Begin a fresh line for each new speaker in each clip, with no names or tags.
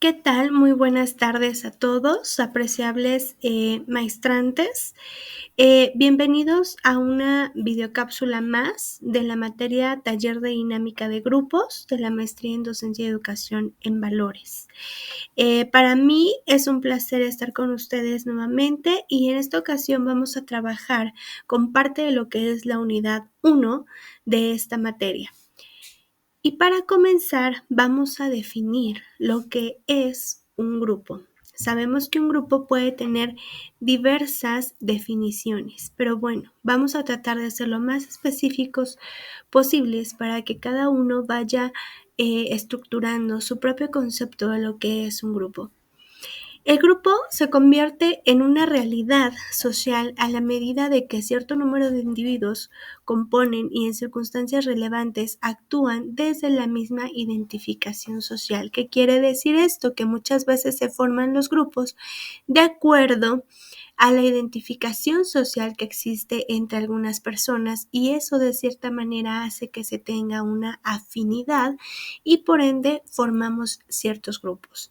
¿Qué tal? Muy buenas tardes a todos, apreciables maestrantes. Bienvenidos a una videocápsula más de la materia Taller de Dinámica de Grupos de la Maestría en Docencia y Educación en Valores. Para mí es un placer estar con ustedes nuevamente y en esta ocasión vamos a trabajar con parte de lo que es la unidad 1 de esta materia. Y para comenzar, vamos a definir lo que es un grupo. Sabemos que un grupo puede tener diversas definiciones, pero bueno, vamos a tratar de ser lo más específicos posibles para que cada uno vaya estructurando su propio concepto de lo que es un grupo. El grupo se convierte en una realidad social a la medida de que cierto número de individuos componen y en circunstancias relevantes actúan desde la misma identificación social. ¿Qué quiere decir esto? Que muchas veces se forman los grupos de acuerdo a la identificación social que existe entre algunas personas y eso de cierta manera hace que se tenga una afinidad y por ende formamos ciertos grupos.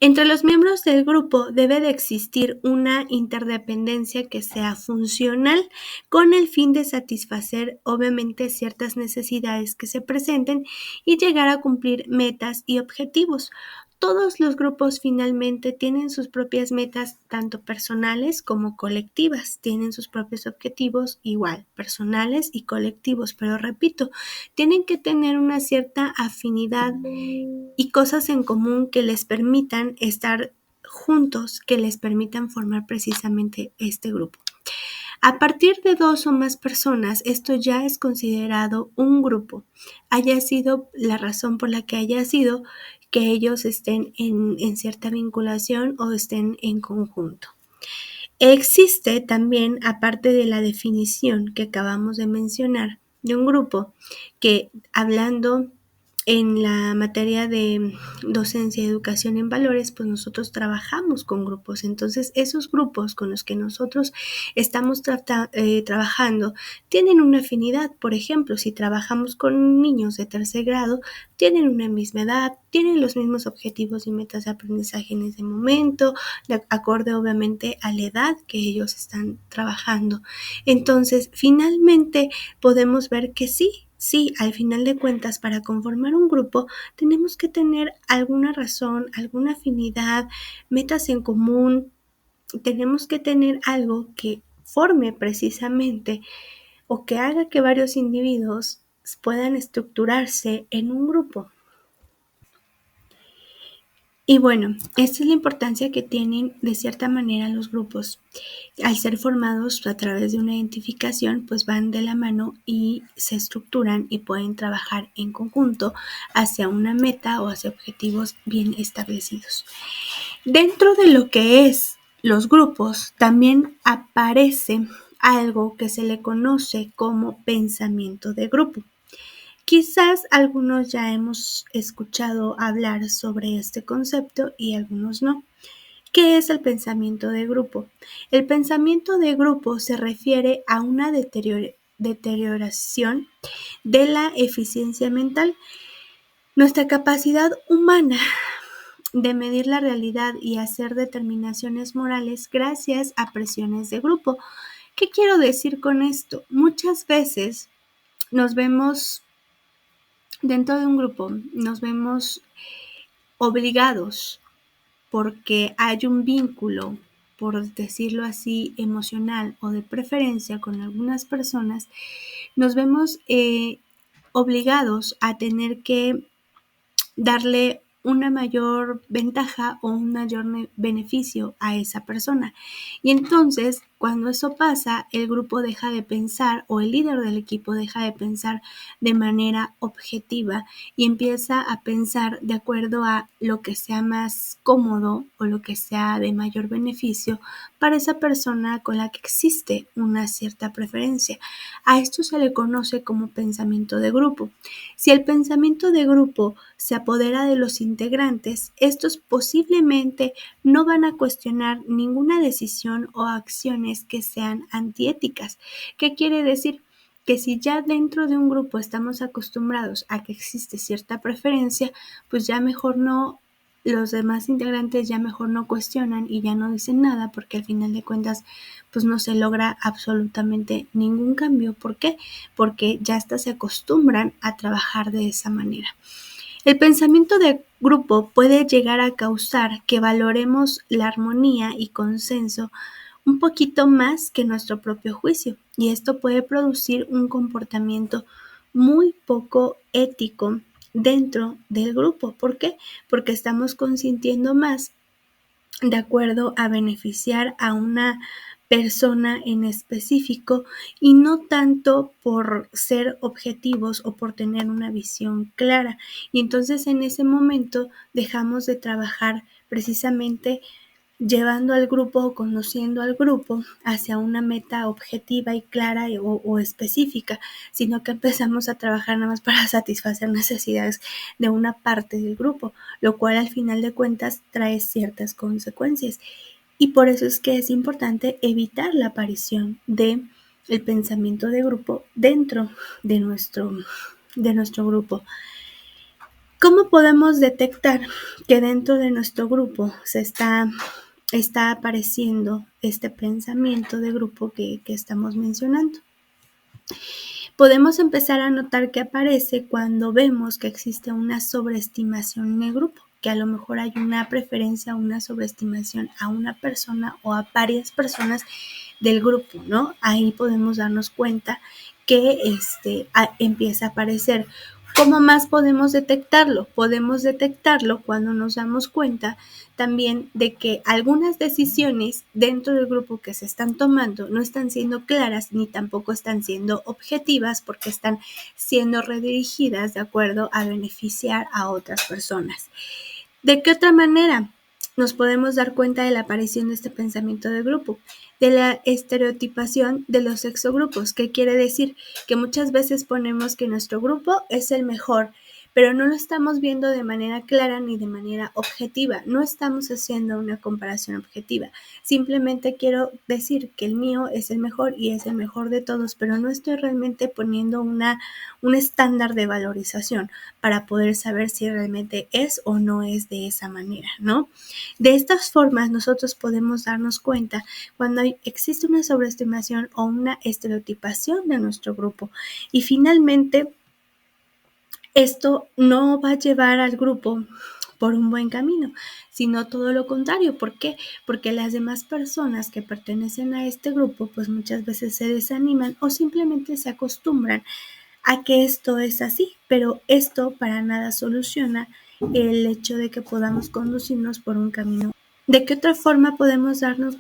Entre los miembros del grupo debe de existir una interdependencia que sea funcional con el fin de satisfacer obviamente ciertas necesidades que se presenten y llegar a cumplir metas y objetivos. Todos los grupos finalmente tienen sus propias metas, tanto personales como colectivas, tienen sus propios objetivos igual, personales y colectivos, pero repito, tienen que tener una cierta afinidad y cosas en común que les permitan estar juntos, que les permitan formar precisamente este grupo. A partir de 2 o más personas, esto ya es considerado un grupo, haya sido la razón por la que haya sido que ellos estén en cierta vinculación o estén en conjunto. Existe también, aparte de la definición que acabamos de mencionar de un grupo, que hablando en la materia de docencia y educación en valores, pues nosotros trabajamos con grupos. Entonces, esos grupos con los que nosotros estamos trabajando tienen una afinidad. Por ejemplo, si trabajamos con niños de tercer grado, tienen una misma edad, tienen los mismos objetivos y metas de aprendizaje en ese momento, de acorde obviamente a la edad que ellos están trabajando. Entonces, finalmente podemos ver que sí, al final de cuentas, para conformar un grupo tenemos que tener alguna razón, alguna afinidad, metas en común, tenemos que tener algo que forme precisamente o que haga que varios individuos puedan estructurarse en un grupo. Y bueno, esta es la importancia que tienen de cierta manera los grupos. Al ser formados a través de una identificación, pues van de la mano y se estructuran y pueden trabajar en conjunto hacia una meta o hacia objetivos bien establecidos. Dentro de lo que es los grupos, también aparece algo que se le conoce como pensamiento de grupo. Quizás algunos ya hemos escuchado hablar sobre este concepto y algunos no. ¿Qué es el pensamiento de grupo? El pensamiento de grupo se refiere a una deterioración de la eficiencia mental. Nuestra capacidad humana de medir la realidad y hacer determinaciones morales gracias a presiones de grupo. ¿Qué quiero decir con esto? Muchas veces nos vemos dentro de un grupo, nos vemos obligados porque hay un vínculo, por decirlo así, emocional o de preferencia con algunas personas, nos vemos obligados a tener que darle una mayor ventaja o un mayor beneficio a esa persona. Y entonces, cuando eso pasa, el grupo deja de pensar o el líder del equipo deja de pensar de manera objetiva y empieza a pensar de acuerdo a lo que sea más cómodo o lo que sea de mayor beneficio para esa persona con la que existe una cierta preferencia. A esto se le conoce como pensamiento de grupo. Si el pensamiento de grupo se apodera de los integrantes, estos posiblemente no van a cuestionar ninguna decisión o acciones que sean antiéticas. ¿Qué quiere decir? que si ya dentro de un grupo estamos acostumbrados a que existe cierta preferencia, pues ya mejor no, los demás integrantes ya mejor no cuestionan y ya no dicen nada, porque al final de cuentas pues no se logra absolutamente ningún cambio. ¿Por qué? Porque ya hasta se acostumbran a trabajar de esa manera. El pensamiento de grupo puede llegar a causar que valoremos la armonía y consenso un poquito más que nuestro propio juicio, y esto puede producir un comportamiento muy poco ético dentro del grupo. ¿Por qué? Porque estamos consintiendo más de acuerdo a beneficiar a una persona en específico y no tanto por ser objetivos o por tener una visión clara. Y entonces en ese momento dejamos de trabajar precisamente llevando al grupo o conduciendo al grupo hacia una meta objetiva y clara o específica, sino que empezamos a trabajar nada más para satisfacer necesidades de una parte del grupo, lo cual al final de cuentas trae ciertas consecuencias. Y por eso es que es importante evitar la aparición de el pensamiento de grupo dentro de nuestro grupo. ¿Cómo podemos detectar que dentro de nuestro grupo se está apareciendo este pensamiento de grupo que estamos mencionando? Podemos empezar a notar que aparece cuando vemos que existe una sobreestimación en el grupo, que a lo mejor hay una preferencia, una sobreestimación a una persona o a varias personas del grupo, ¿no? Ahí podemos darnos cuenta que empieza a aparecer. ¿Cómo más podemos detectarlo? Podemos detectarlo cuando nos damos cuenta también de que algunas decisiones dentro del grupo que se están tomando no están siendo claras ni tampoco están siendo objetivas, porque están siendo redirigidas de acuerdo a beneficiar a otras personas. ¿De qué otra manera nos podemos dar cuenta de la aparición de este pensamiento de grupo? De la estereotipación de los exogrupos, que quiere decir que muchas veces ponemos que nuestro grupo es el mejor, pero no lo estamos viendo de manera clara ni de manera objetiva. No estamos haciendo una comparación objetiva. Simplemente quiero decir que el mío es el mejor y es el mejor de todos, pero no estoy realmente poniendo un estándar de valorización para poder saber si realmente es o no es de esa manera, ¿no? De estas formas nosotros podemos darnos cuenta cuando existe una sobreestimación o una estereotipación de nuestro grupo. Y finalmente, esto no va a llevar al grupo por un buen camino, sino todo lo contrario. ¿Por qué? Porque las demás personas que pertenecen a este grupo, pues muchas veces se desaniman o simplemente se acostumbran a que esto es así, pero esto para nada soluciona el hecho de que podamos conducirnos por un camino. ¿De qué otra forma podemos darnos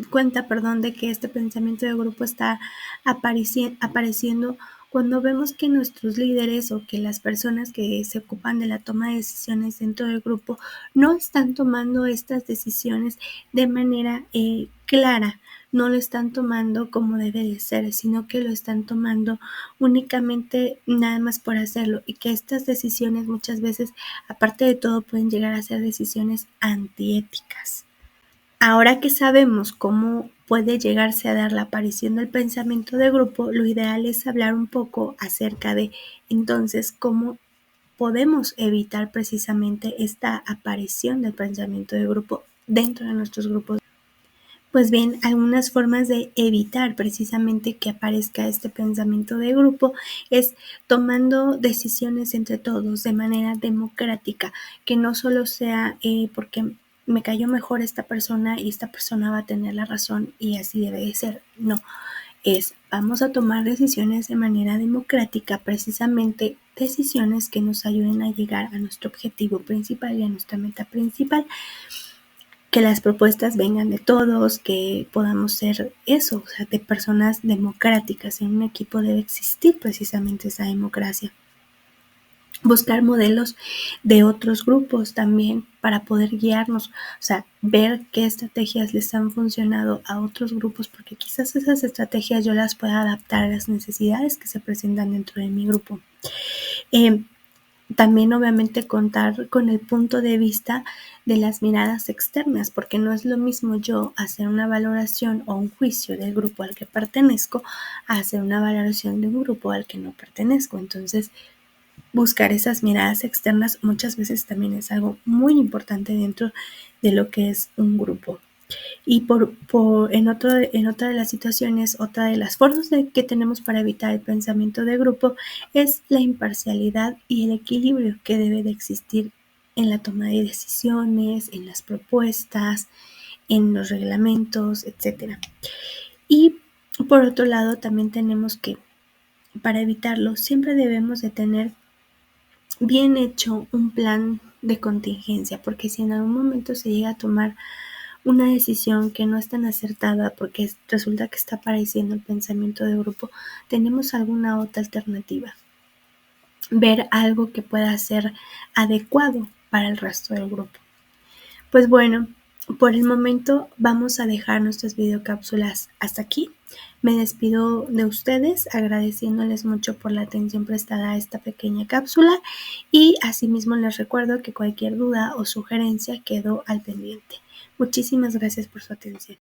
cuenta de que este pensamiento de grupo está apareciendo cuando vemos que nuestros líderes o que las personas que se ocupan de la toma de decisiones dentro del grupo no están tomando estas decisiones de manera clara? No lo están tomando como debe de ser, sino que lo están tomando únicamente nada más por hacerlo, y que estas decisiones muchas veces, aparte de todo, pueden llegar a ser decisiones antiéticas. Ahora que sabemos cómo puede llegarse a dar la aparición del pensamiento de grupo, lo ideal es hablar un poco acerca de entonces cómo podemos evitar precisamente esta aparición del pensamiento de grupo dentro de nuestros grupos. Pues bien, algunas formas de evitar precisamente que aparezca este pensamiento de grupo es tomando decisiones entre todos de manera democrática, que no solo sea porque me cayó mejor esta persona y esta persona va a tener la razón y así debe de ser. No, vamos a tomar decisiones de manera democrática, precisamente decisiones que nos ayuden a llegar a nuestro objetivo principal y a nuestra meta principal. Que las propuestas vengan de todos, que podamos ser eso, o sea, de personas democráticas. En un equipo debe existir precisamente esa democracia. Buscar modelos de otros grupos también para poder guiarnos, o sea, ver qué estrategias les han funcionado a otros grupos, porque quizás esas estrategias yo las pueda adaptar a las necesidades que se presentan dentro de mi grupo. También obviamente contar con el punto de vista de las miradas externas, porque no es lo mismo yo hacer una valoración o un juicio del grupo al que pertenezco a hacer una valoración de un grupo al que no pertenezco. Entonces, buscar esas miradas externas muchas veces también es algo muy importante dentro de lo que es un grupo. Y en otra de las situaciones, otra de las formas que tenemos para evitar el pensamiento de grupo es la imparcialidad y el equilibrio que debe de existir en la toma de decisiones, en las propuestas, en los reglamentos, etc. Y por otro lado, también tenemos que, para evitarlo, siempre debemos de tener bien hecho un plan de contingencia, porque si en algún momento se llega a tomar una decisión que no es tan acertada porque resulta que está apareciendo el pensamiento de grupo, tenemos alguna otra alternativa. Ver algo que pueda ser adecuado para el resto del grupo. Pues bueno, por el momento vamos a dejar nuestras videocápsulas hasta aquí. Me despido de ustedes agradeciéndoles mucho por la atención prestada a esta pequeña cápsula y asimismo les recuerdo que cualquier duda o sugerencia quedo al pendiente. Muchísimas gracias por su atención.